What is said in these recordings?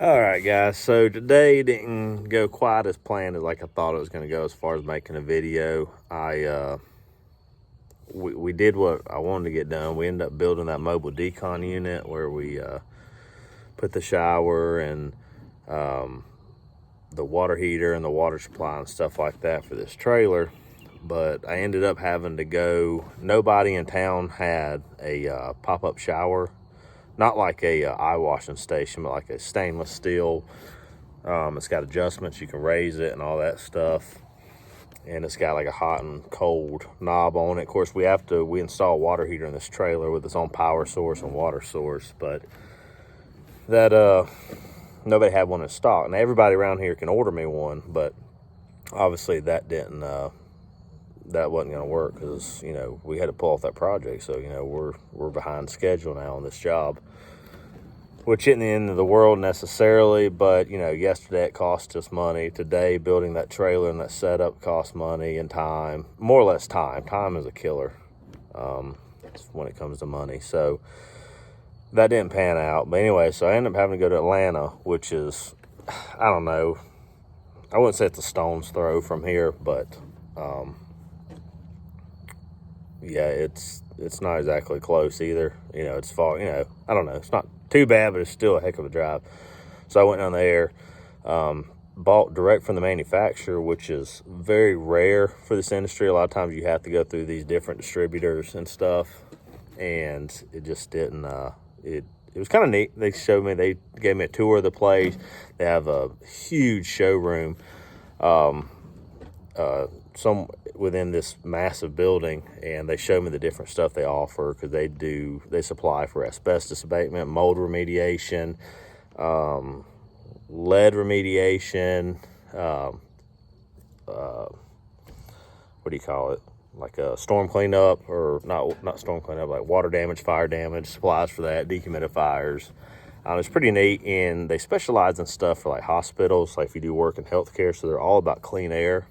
All right, guys. So today didn't go quite as planned as like I thought it was going to go as far as making a video. We did what I wanted to get done. We ended up building that mobile decon unit where we put the shower and the water heater and the water supply and stuff like that for this trailer. But I ended up having to go. Nobody in town had a pop-up shower. Not like a eye washing station, but like a stainless steel. It's got adjustments, you can raise it and all that stuff. And it's got like a hot and cold knob on it. Of course, we install a water heater in this trailer with its own power source and water source, but that nobody had one in stock. Now everybody around here can order me one, but obviously that wasn't going to work because we had to pull off that project. So we're behind schedule now on this job, which isn't the end of the world necessarily, but yesterday it cost us money. Today building that trailer and that setup cost money and time, more or less time. Time is a killer when it comes to money. So that didn't pan out. But anyway, so I ended up having to go to Atlanta, which is, I don't know, I wouldn't say it's a stone's throw from here, but yeah, it's not exactly close either. It's far, I don't know. It's not too bad, but it's still a heck of a drive. So I went down there, bought direct from the manufacturer, which is very rare for this industry. A lot of times you have to go through these different distributors and stuff, and it just didn't, it was kind of neat. They gave me a tour of the place. They have a huge showroom, some within this massive building, and they show me the different stuff they offer because they supply for asbestos abatement, mold remediation, lead remediation, what do you call it, like a storm cleanup, or not storm cleanup, like water damage, fire damage, supplies for that, dehumidifiers. It's pretty neat, and they specialize in stuff for like hospitals, like if you do work in healthcare, so they're all about clean air.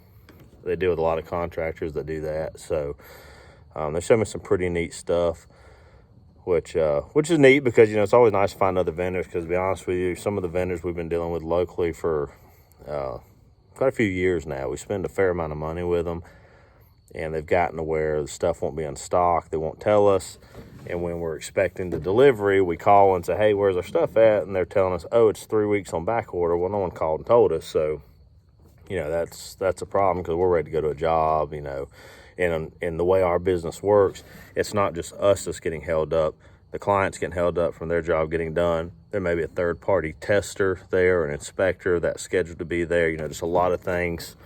They deal with a lot of contractors that do that. So they show me some pretty neat stuff, which is neat because, it's always nice to find other vendors because, to be honest with you, some of the vendors we've been dealing with locally for quite a few years now, we spend a fair amount of money with them, and they've gotten to where the stuff won't be in stock. They won't tell us. And when we're expecting the delivery, we call and say, hey, where's our stuff at? And they're telling us, oh, it's 3 weeks on back order. Well, no one called and told us. So that's a problem because we're ready to go to a job, and the way our business works, it's not just us that's getting held up. The client's getting held up from their job getting done. There may be a third-party tester there, an inspector that's scheduled to be there, just a lot of things.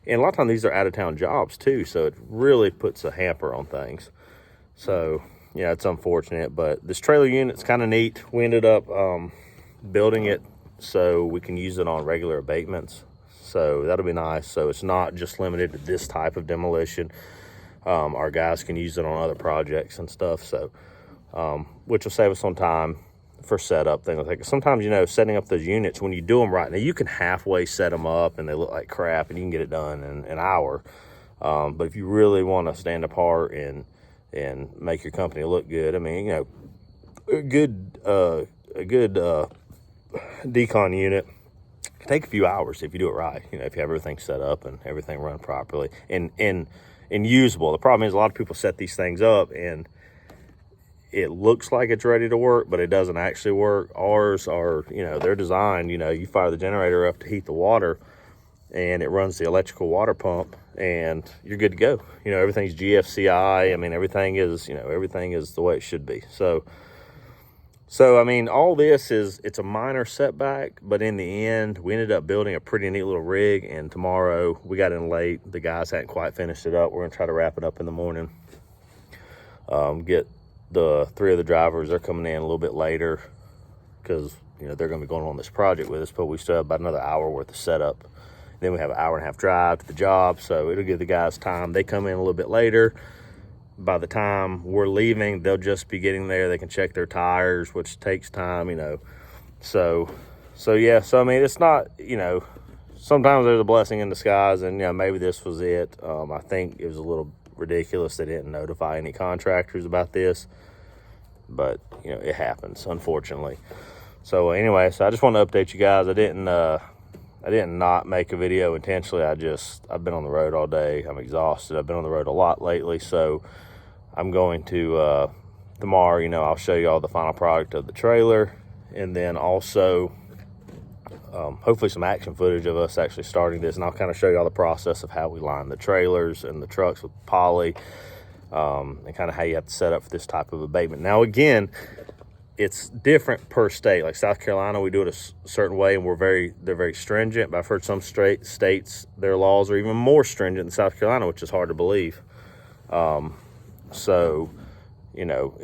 And a lot of times these are out-of-town jobs too, so it really puts a hamper on things. So, it's unfortunate, but this trailer unit's kind of neat. We ended up building it so we can use it on regular abatements. So that'll be nice. So it's not just limited to this type of demolition. Our guys can use it on other projects and stuff. So, which will save us some time for setup, things like that. Sometimes, setting up those units, when you do them right, now you can halfway set them up and they look like crap and you can get it done in an hour. But if you really want to stand apart and make your company look good, a good decon unit take a few hours if you do it right. If you have everything set up and everything run properly and usable. The problem is a lot of people set these things up and it looks like it's ready to work, but it doesn't actually work. Ours are, they're designed, you fire the generator up to heat the water and it runs the electrical water pump and you're good to go. Everything's GFCI. Everything is the way it should be. So all this it's a minor setback, but in the end, we ended up building a pretty neat little rig, and tomorrow we got in late. The guys hadn't quite finished it up. We're going to try to wrap it up in the morning. Get the 3 of the drivers, they're coming in a little bit later because, they're going to be going on this project with us, but we still have about another hour worth of setup. Then we have an hour and a half drive to the job, so it'll give the guys time. They come in a little bit later. By the time we're leaving, they'll just be getting there. They can check their tires, which takes time, So yeah, it's not, sometimes there's a blessing in disguise, and, maybe this was it. I think it was a little ridiculous they didn't notify any contractors about this, but, it happens, unfortunately. So anyway, so I just want to update you guys. I didn't not make a video intentionally. I've been on the road all day. I'm exhausted. I've been on the road a lot lately. So I'm going to, tomorrow, you know, I'll show you all the final product of the trailer. And then also, hopefully some action footage of us actually starting this. And I'll kind of show you all the process of how we line the trailers and the trucks with poly. And kind of how you have to set up for this type of abatement. Now, again, it's different per state. Like South Carolina, we do it a certain way, and they're very stringent. But I've heard some states, their laws are even more stringent than South Carolina, which is hard to believe. So, you know,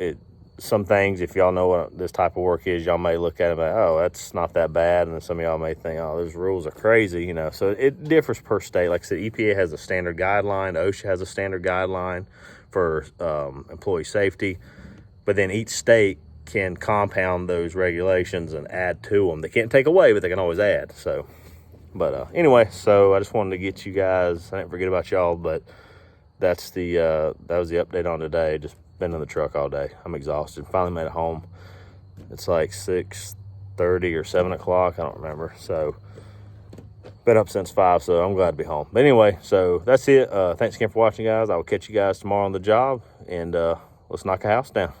some things, if y'all know what this type of work is, y'all may look at it like, oh, that's not that bad. And then some of y'all may think, oh, those rules are crazy, you know. So it differs per state. Like I said, EPA has a standard guideline. OSHA has a standard guideline for employee safety. But then each state can compound those regulations and add to them. They can't take away, but they can always add. So, but anyway, so I just wanted to get you guys, I didn't forget about y'all, but that was the update on today. Just been in the truck all day. I'm exhausted. Finally made it home. It's like 6:30 or 7 o'clock. I don't remember. So been up since 5, so I'm glad to be home. But anyway, so that's it. Thanks again for watching, guys. I will catch you guys tomorrow on the job, and let's knock a house down.